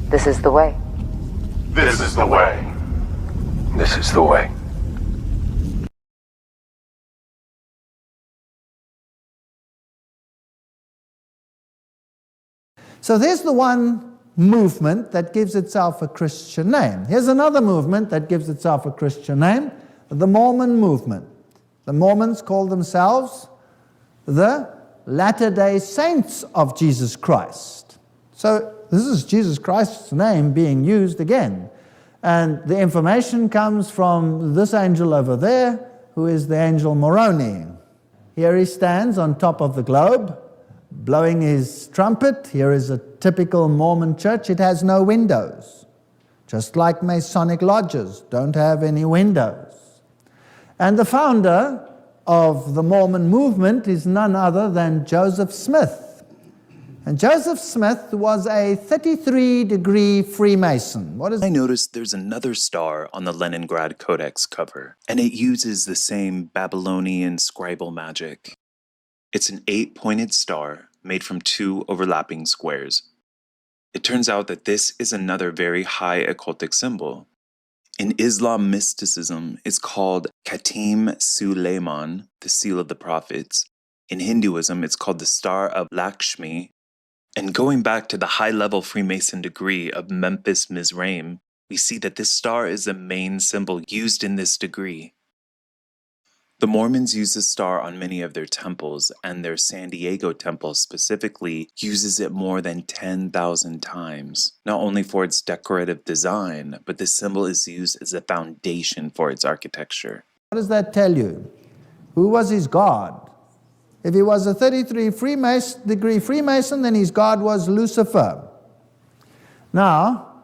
This is the way. This is the way. This is the way. So there's the one movement that gives itself a Christian name. Here's another movement that gives itself a Christian name, the Mormon movement. The Mormons call themselves the Latter-day Saints of Jesus Christ. So this is Jesus Christ's name being used again. And the information comes from this angel over there, who is the angel Moroni. Here he stands on top of the globe, blowing his trumpet. Here is a typical Mormon church. It has no windows, just like Masonic lodges don't have any windows. And the founder of the Mormon movement is none other than Joseph Smith. And Joseph Smith was a 33-degree Freemason. I noticed there's another star on the Leningrad Codex cover, and it uses the same Babylonian scribal magic. It's an 8-pointed star made from 2 overlapping squares. It turns out that this is another very high occultic symbol. In Islam mysticism, it's called Khatim Suleiman, the seal of the prophets. In Hinduism, it's called the Star of Lakshmi. And going back to the high-level Freemason degree of Memphis Mizraim, we see that this star is the main symbol used in this degree. The Mormons use the star on many of their temples, and their San Diego temple specifically uses it more than 10,000 times, not only for its decorative design, but the symbol is used as a foundation for its architecture. What does that tell you? Who was his god? If he was a 33-degree Freemason, then his god was Lucifer. Now,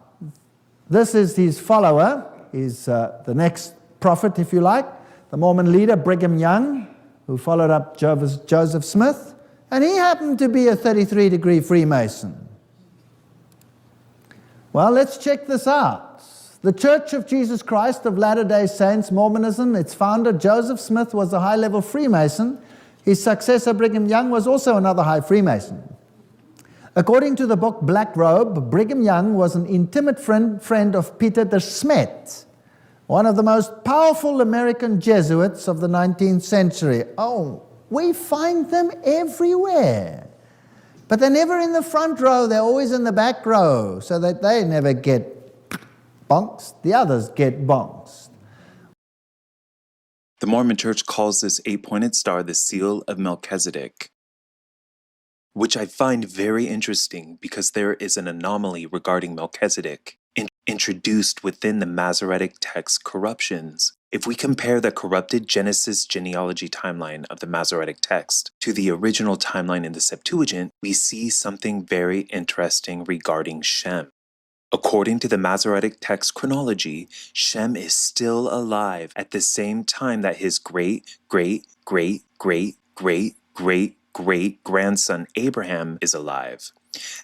this is his follower, is the next prophet, if you like, the Mormon leader, Brigham Young, who followed up Joseph Smith, and he happened to be a 33-degree Freemason. Well, let's check this out. The Church of Jesus Christ of Latter-day Saints, Mormonism, its founder, Joseph Smith, was a high-level Freemason. His successor, Brigham Young, was also another high Freemason. According to the book Black Robe, Brigham Young was an intimate friend of Peter de Smet, one of the most powerful American Jesuits of the 19th century. Oh, we find them everywhere. But they're never in the front row, they're always in the back row, so that they never get bonks, the others get bonks. The Mormon Church calls this 8-pointed star the Seal of Melchizedek, which I find very interesting because there is an anomaly regarding Melchizedek introduced within the Masoretic text corruptions. If we compare the corrupted Genesis genealogy timeline of the Masoretic text to the original timeline in the Septuagint, we see something very interesting regarding Shem. According to the Masoretic text chronology, Shem is still alive at the same time that his great-great-great-great-great-great-grandson Abraham is alive,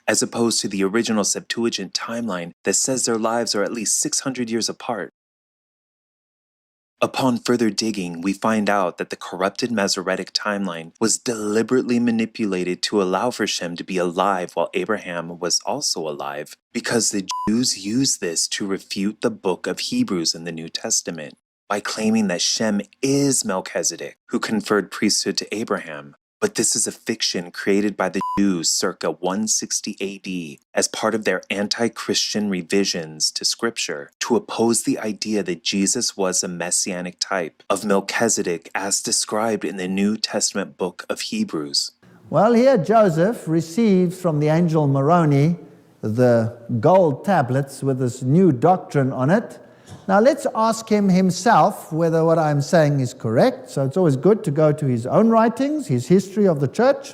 as opposed to the original Septuagint timeline that says their lives are at least 600 years apart. Upon further digging, we find out that the corrupted Masoretic timeline was deliberately manipulated to allow for Shem to be alive while Abraham was also alive, because the Jews used this to refute the book of Hebrews in the New Testament by claiming that Shem is Melchizedek, who conferred priesthood to Abraham. But this is a fiction created by the Jews circa 160 AD as part of their anti-Christian revisions to Scripture to oppose the idea that Jesus was a messianic type of Melchizedek as described in the New Testament book of Hebrews. Well, here Joseph receives from the angel Moroni the gold tablets with this new doctrine on it. Now let's ask him himself whether what I'm saying is correct. So it's always good to go to his own writings, his history of the church.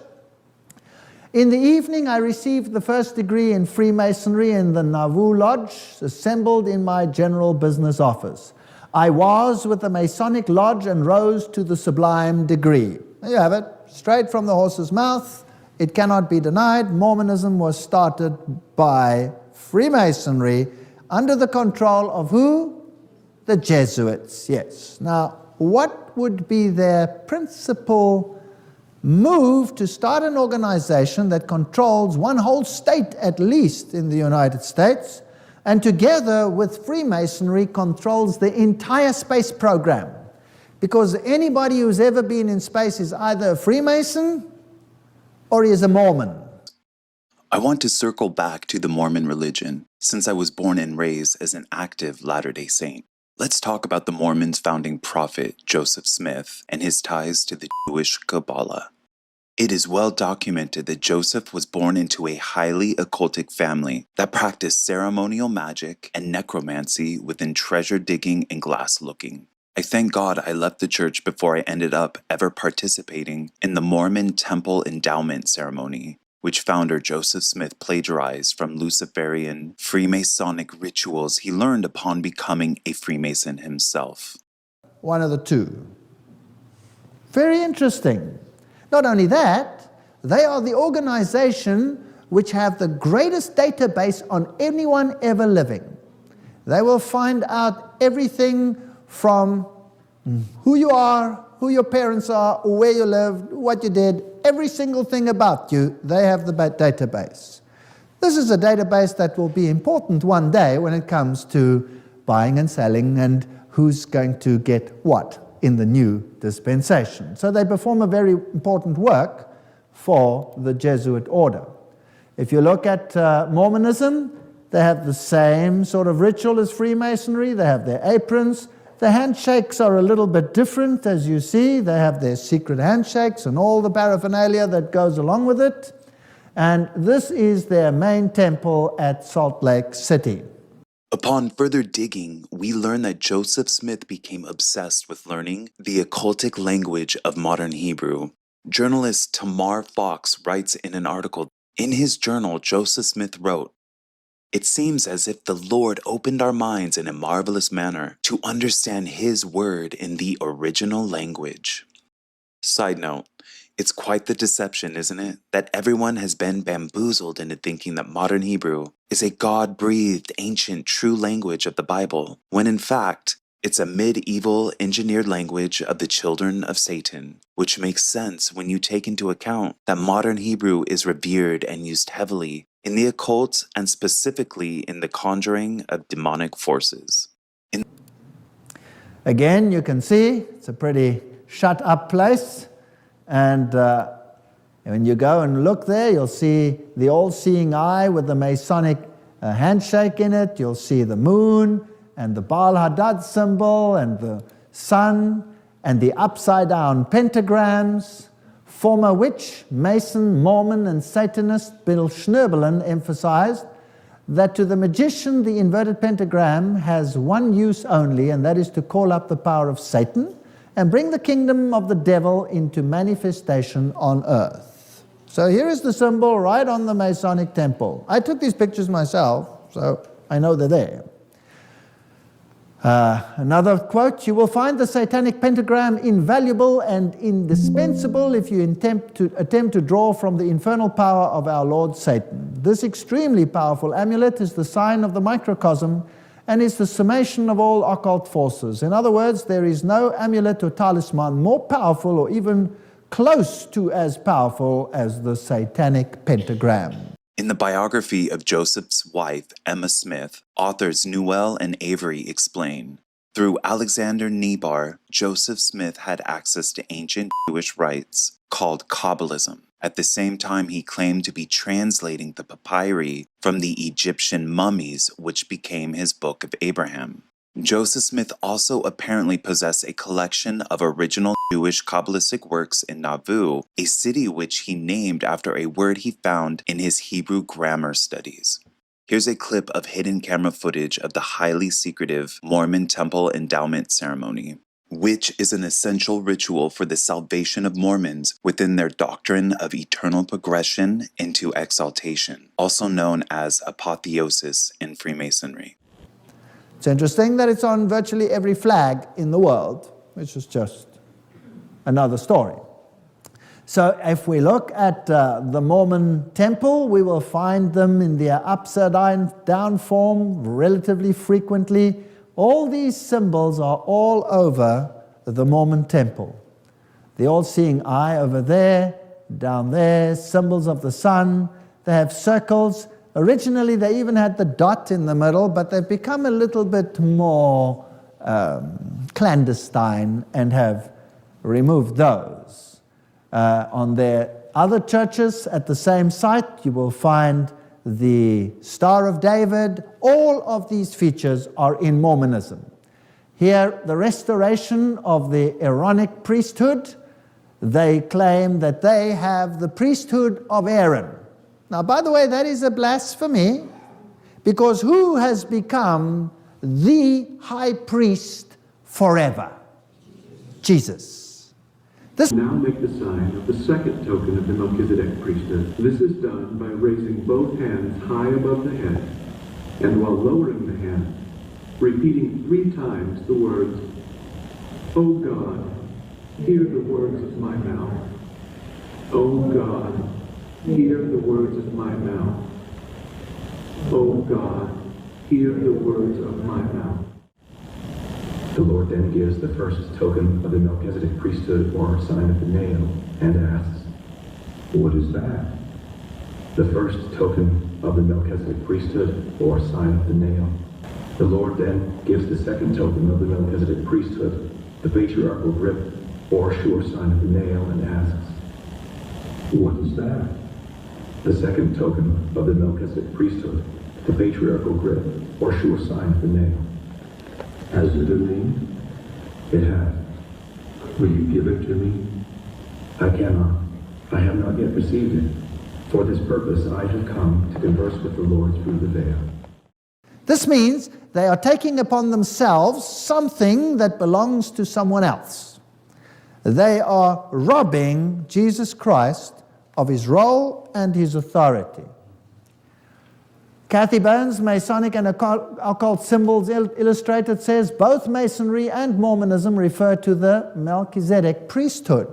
In the evening, I received the first degree in Freemasonry in the Nauvoo Lodge, assembled in my general business office. I was with the Masonic Lodge and rose to the sublime degree. There you have it, straight from the horse's mouth. It cannot be denied. Mormonism was started by Freemasonry under the control of who? The Jesuits, yes. Now, what would be their principal move to start an organization that controls one whole state, at least in the United States, and together with Freemasonry controls the entire space program. Because anybody who's ever been in space is either a Freemason or he is a Mormon. I want to circle back to the Mormon religion, since I was born and raised as an active Latter-day Saint. Let's talk about the Mormons' founding prophet, Joseph Smith, and his ties to the Jewish Kabbalah. It is well documented that Joseph was born into a highly occultic family that practiced ceremonial magic and necromancy within treasure digging and glass looking. I thank God I left the church before I ended up ever participating in the Mormon Temple Endowment Ceremony, which founder Joseph Smith plagiarized from Luciferian Freemasonic rituals he learned upon becoming a Freemason himself. One of the two. Very interesting. Not only that, they are the organization which have the greatest database on anyone ever living. They will find out everything from who you are, who your parents are, where you lived, what you did, every single thing about you, they have the database. This is a database that will be important one day when it comes to buying and selling and who's going to get what in the new dispensation. So they perform a very important work for the Jesuit order. If you look at Mormonism, they have the same sort of ritual as Freemasonry. They have their aprons. The handshakes are a little bit different, as you see. They have their secret handshakes and all the paraphernalia that goes along with it. And this is their main temple at Salt Lake City. Upon further digging, we learn that Joseph Smith became obsessed with learning the occultic language of modern Hebrew. Journalist Tamar Fox writes in an article, in his journal, Joseph Smith wrote, "It seems as if the Lord opened our minds in a marvelous manner to understand His word in the original language." Side note, it's quite the deception, isn't it, that everyone has been bamboozled into thinking that modern Hebrew is a God-breathed, ancient, true language of the Bible, when in fact, it's a medieval engineered language of the children of Satan, which makes sense when you take into account that modern Hebrew is revered and used heavily in the occult and specifically in the conjuring of demonic forces. Again, you can see it's a pretty shut-up place. And when you go and look there, you'll see the all-seeing eye with the Masonic handshake in it. You'll see the moon and the Baal Hadad symbol and the sun and the upside-down pentagrams, former witch, Mason, Mormon, and Satanist Bill Schnerbelen emphasized that to the magician the inverted pentagram has one use only, and that is to call up the power of Satan and bring the kingdom of the devil into manifestation on earth. So here is the symbol right on the Masonic temple. I took these pictures myself, so I know they're there. Another quote, "You will find the satanic pentagram invaluable and indispensable if you attempt to draw from the infernal power of our Lord Satan. This extremely powerful amulet is the sign of the microcosm and is the summation of all occult forces. In other words, there is no amulet or talisman more powerful or even close to as powerful as the satanic pentagram." In the biography of Joseph's wife, Emma Smith, authors Newell and Avery explain, through Alexander Nebar, Joseph Smith had access to ancient Jewish rites called Kabbalism. At the same time, he claimed to be translating the papyri from the Egyptian mummies, which became his Book of Abraham. Joseph Smith also apparently possessed a collection of original Jewish Kabbalistic works in Nauvoo, a city which he named after a word he found in his Hebrew grammar studies. Here's a clip of hidden camera footage of the highly secretive Mormon Temple Endowment Ceremony, which is an essential ritual for the salvation of Mormons within their doctrine of eternal progression into exaltation, also known as apotheosis in Freemasonry. It's interesting that it's on virtually every flag in the world, which is just another story. So if we look at the Mormon temple, we will find them in their upside down form relatively frequently. All these symbols are all over the Mormon temple. the all-seeing eye over there, down there, symbols of the sun. They have circles. Originally, they even had the dot in the middle, but they've become a little bit more clandestine and have removed those. On their other churches at the same site, you will find the Star of David. All of these features are in Mormonism. Here, the restoration of the Aaronic priesthood. They claim that they have the priesthood of Aaron. Now, by the way, that is a blasphemy, because who has become the high priest forever? Jesus. This Now make the sign of the second token of the Melchizedek priesthood. This is done by raising both hands high above the head, and while lowering the hand, repeating 3 times the words, "O God, hear the words of my mouth. O God, hear the words of my mouth. O God, hear the words of my mouth." The Lord then gives the first token of the Melchizedek priesthood, or sign of the nail, and asks, "What is that?" The first token of the Melchizedek priesthood, or sign of the nail. The Lord then gives the second token of the Melchizedek priesthood, the patriarchal grip, or sure sign of the nail, and asks, "What is that?" The second token of the Melchizedek priesthood, the patriarchal grip, or sure sign of the nail. Has it a name? It has. Will you give it to me? I cannot. I have not yet received it. For this purpose I have come to converse with the Lord through the veil. This means they are taking upon themselves something that belongs to someone else. They are robbing Jesus Christ of his role and his authority. Kathy Bones, Masonic and Occult Symbols Illustrated, says both Masonry and Mormonism refer to the Melchizedek priesthood.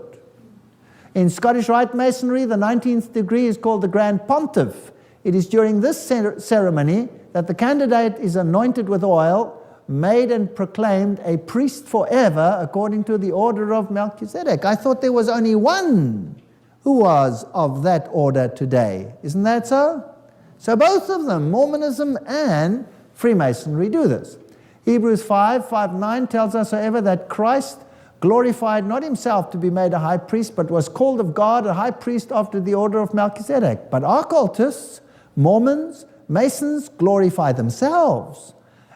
In Scottish Rite Masonry, the 19th degree is called the Grand Pontiff. It is during this ceremony that the candidate is anointed with oil, made and proclaimed a priest forever according to the order of Melchizedek. I thought there was only one who was of that order today. Isn't that so? So both of them, Mormonism and Freemasonry, do this. Hebrews 5:9 tells us, however, that Christ glorified not himself to be made a high priest, but was called of God a high priest after the order of Melchizedek. But occultists, Mormons, Masons glorify themselves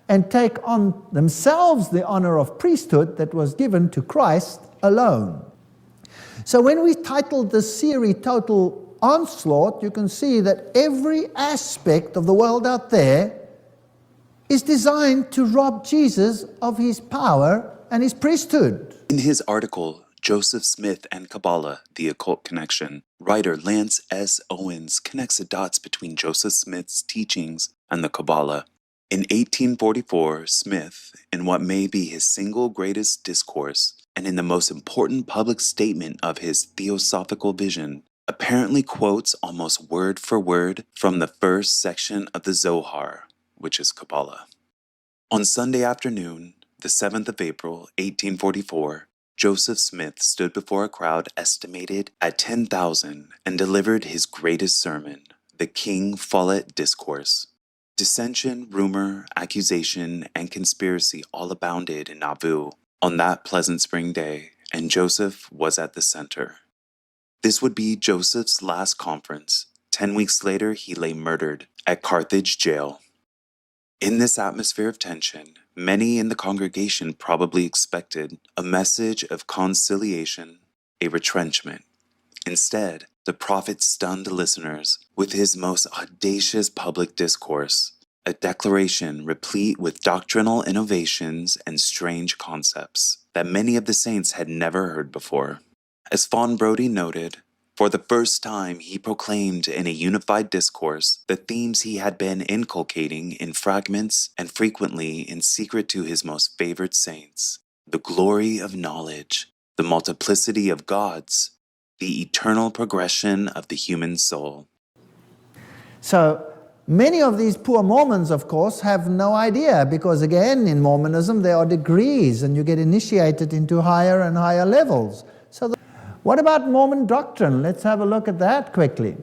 and take on themselves the honor of priesthood that was given to Christ alone. So when we titled this series Total Onslaught, you can see that every aspect of the world out there is designed to rob Jesus of his power and his priesthood. In his article, Joseph Smith and Kabbalah, The Occult Connection, writer Lance S. Owens connects the dots between Joseph Smith's teachings and the Kabbalah. In 1844, Smith, in what may be his single greatest discourse, and in the most important public statement of his theosophical vision, apparently quotes almost word for word from the first section of the Zohar, which is Kabbalah. On Sunday afternoon, the 7th of April, 1844, Joseph Smith stood before a crowd estimated at 10,000 and delivered his greatest sermon, the King Follett Discourse. Dissension, rumor, accusation, and conspiracy all abounded in Nauvoo on that pleasant spring day, and Joseph was at the center. This would be Joseph's last conference. 10 weeks later, he lay murdered at Carthage jail. In this atmosphere of tension, many in the congregation probably expected a message of conciliation, a retrenchment. Instead, the prophet stunned listeners with his most audacious public discourse, a declaration replete with doctrinal innovations and strange concepts that many of the saints had never heard before. As Fawn Brodie noted, for the first time he proclaimed in a unified discourse the themes he had been inculcating in fragments and frequently in secret to his most favored saints: the glory of knowledge, the multiplicity of gods, the eternal progression of the human soul. So many of these poor Mormons, of course, have no idea, because again, in Mormonism there are degrees and you get initiated into higher and higher levels. So What about Mormon doctrine? Let's have a look at that quickly.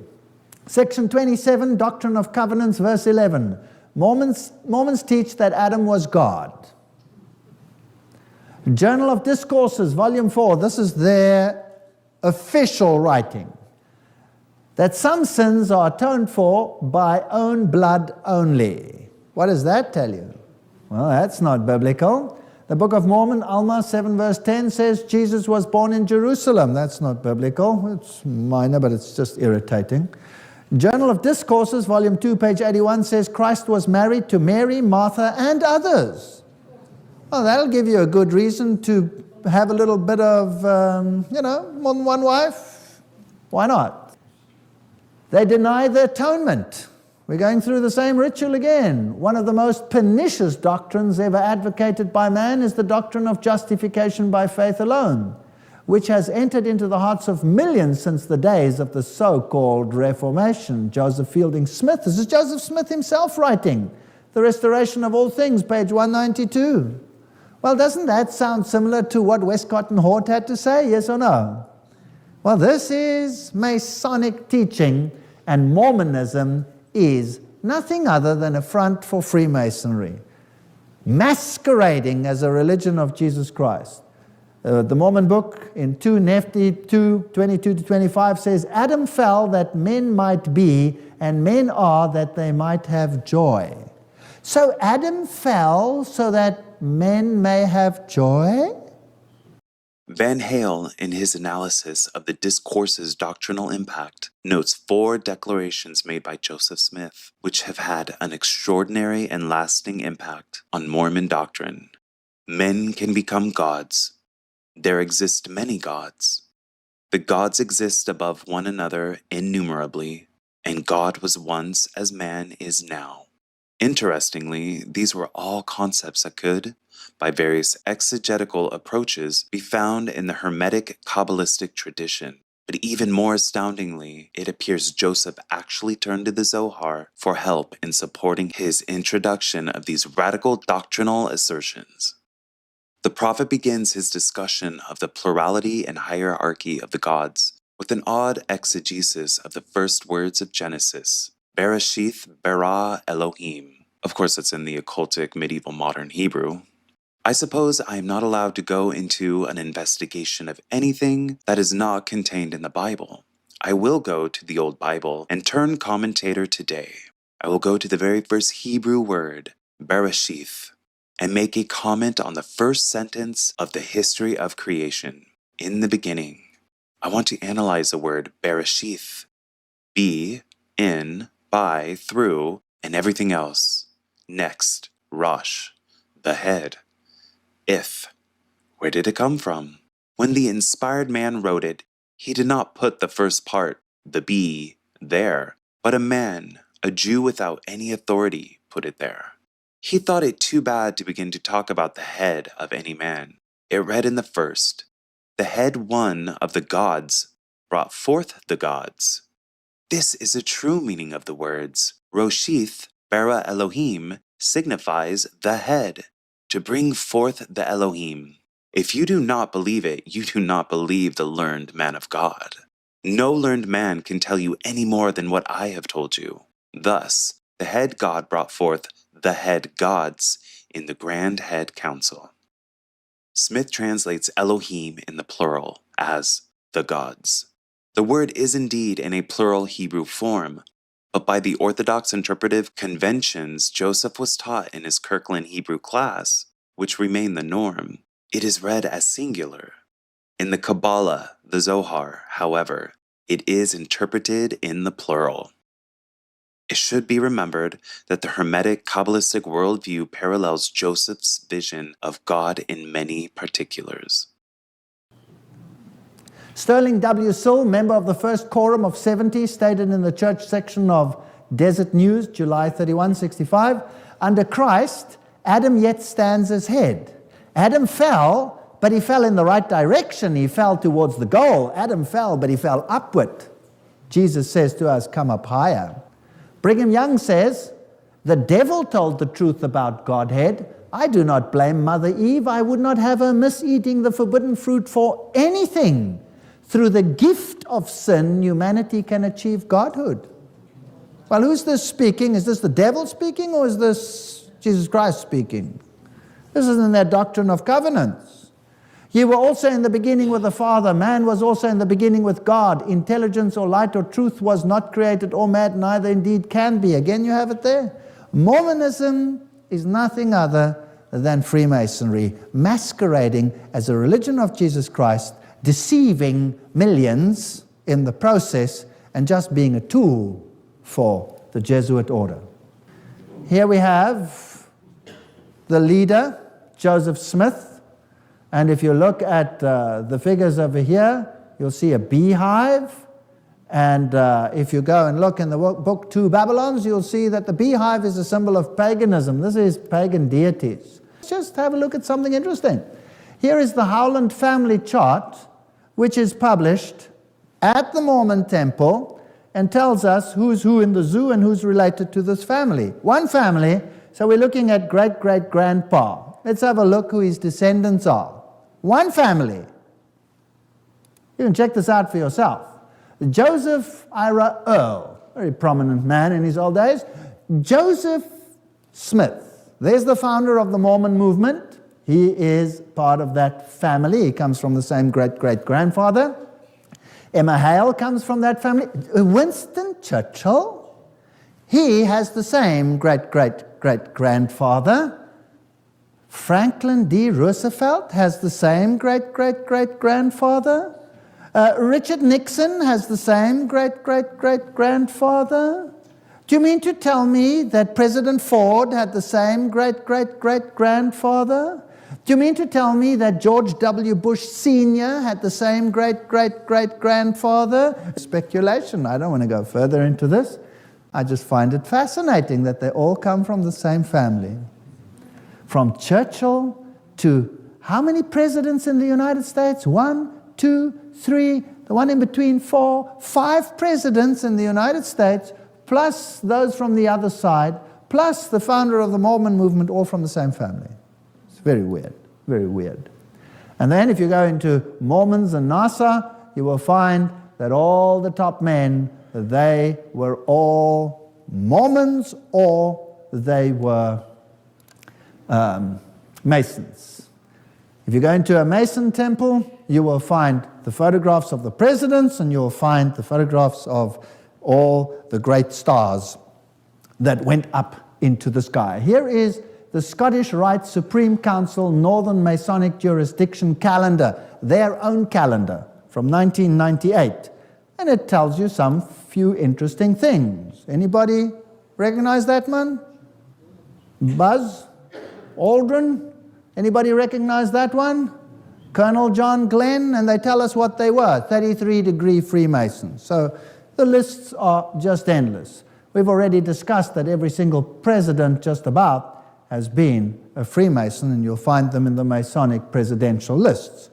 Section 27, Doctrine of Covenants, verse 11. Mormons teach that Adam was God. Journal of Discourses, volume 4, this is their official writing. That some sins are atoned for by own blood only. What does that tell you? Well, that's not biblical. The Book of Mormon, Alma 7 verse 10 says Jesus was born in Jerusalem. That's not biblical. It's minor, but it's just irritating. Journal of Discourses, volume 2, page 81 says Christ was married to Mary, Martha, and others. Well, that'll give you a good reason to have a little bit of, more than one wife. Why not? They deny the atonement. We're going through the same ritual again. One of the most pernicious doctrines ever advocated by man is the doctrine of justification by faith alone, which has entered into the hearts of millions since the days of the so-called Reformation. Joseph Fielding Smith, this is Joseph Smith himself writing, The Restoration of All Things, page 192. Well, doesn't that sound similar to what Westcott and Hort had to say, yes or no? Well, this is Masonic teaching, and Mormonism is nothing other than a front for Freemasonry, masquerading as a religion of Jesus Christ. The Mormon book in 2 Nephi 2, 22-25 says, Adam fell that men might be, and men are that they might have joy. So Adam fell so that men may have joy? Van Hale, in his analysis of the discourse's doctrinal impact, notes 4 declarations made by Joseph Smith, which have had an extraordinary and lasting impact on Mormon doctrine. Men can become gods. There exist many gods. The gods exist above one another innumerably, and God was once as man is now. Interestingly, these were all concepts that could, by various exegetical approaches, be found in the Hermetic Kabbalistic tradition. But even more astoundingly, it appears Joseph actually turned to the Zohar for help in supporting his introduction of these radical doctrinal assertions. The prophet begins his discussion of the plurality and hierarchy of the gods with an odd exegesis of the first words of Genesis, Bereshith bara Elohim. Of course, that's in the occultic medieval modern Hebrew. I suppose I am not allowed to go into an investigation of anything that is not contained in the Bible. I will go to the Old Bible and turn commentator today. I will go to the very first Hebrew word, Bereshith, and make a comment on the first sentence of the history of creation, in the beginning. I want to analyze the word Bereshith, be, in, by, through, and everything else. Next, Rosh, the head. If, where did it come from? When the inspired man wrote it, he did not put the first part, the be, there, but a man, a Jew without any authority, put it there. He thought it too bad to begin to talk about the head of any man. It read in the first, the head one of the gods brought forth the gods. This is a true meaning of the words. Roshith bara Elohim signifies the head, to bring forth the Elohim. If you do not believe it, you do not believe the learned man of God. No learned man can tell you any more than what I have told you. Thus, the head God brought forth the head gods in the Grand Head Council. Smith translates Elohim in the plural as the gods. The word is indeed in a plural Hebrew form, but by the Orthodox interpretive conventions Joseph was taught in his Kirkland Hebrew class, which remain the norm, it is read as singular. In the Kabbalah, the Zohar, however, it is interpreted in the plural. It should be remembered that the Hermetic Kabbalistic worldview parallels Joseph's vision of God in many particulars. Sterling W. Sill, member of the First Quorum of 70, stated in the church section of Desert News, July 31, 65, under Christ, Adam yet stands as head. Adam fell, but he fell in the right direction. He fell towards the goal. Adam fell, but he fell upward. Jesus says to us, come up higher. Brigham Young says, the devil told the truth about Godhead. I do not blame Mother Eve. I would not have her miseating the forbidden fruit for anything. through the gift of sin, humanity can achieve godhood. Well, who's this speaking? Is this the devil speaking, or is this Jesus Christ speaking? This is in their doctrine of covenants. Ye were also in the beginning with the Father. Man was also in the beginning with God. Intelligence or light or truth was not created or made, neither indeed can be. Again, you have it there. Mormonism is nothing other than Freemasonry, masquerading as a religion of Jesus Christ, deceiving millions in the process, and just being a tool for the Jesuit order. Here we have the leader, Joseph Smith, and if you look at the figures over here, you'll see a beehive, and if you go and look in the book Two Babylons, you'll see that the beehive is a symbol of paganism. This is pagan deities. Let's just have a look at something interesting. Here is the Howland family chart, which is published at the Mormon temple and tells us who's who in the zoo and who's related to this family. One family, so we're looking at great-great-grandpa. Let's have a look who his descendants are. One family. You can check this out for yourself. Joseph Ira Earl, very prominent man in his old days. Joseph Smith, there's the founder of the Mormon movement. He is part of that family. He comes from the same great-great-grandfather. Emma Hale comes from that family. Winston Churchill, he has the same great-great-great-grandfather. Franklin D. Roosevelt has the same great-great-great-grandfather. Richard Nixon has the same great-great-great-grandfather. Do you mean to tell me that President Ford had the same great-great-great-grandfather? Do you mean to tell me that George W. Bush Sr. had the same great-great-great-grandfather? Speculation. I don't want to go further into this. I just find it fascinating that they all come from the same family. From Churchill to how many presidents in the United States? 1, 2, 3, the one in between 4, 5 presidents in the United States, plus those from the other side, plus the founder of the Mormon movement, all from the same family. It's very weird, very weird. And then if you go into Mormons and NASA, you will find that all the top men, they were all Mormons or they were Masons. If you go into a Mason temple, you will find the photographs of the presidents and you'll find the photographs of all the great stars that went up into the sky. Here is the Scottish Rite Supreme Council Northern Masonic Jurisdiction calendar, their own calendar from 1998. And it tells you some few interesting things. Anybody recognize that man? Buzz Aldrin? Anybody recognize that one? Colonel John Glenn, and they tell us what they were, 33-degree Freemasons. So the lists are just endless. We've already discussed that every single president just about has been a Freemason, and you'll find them in the Masonic presidential lists.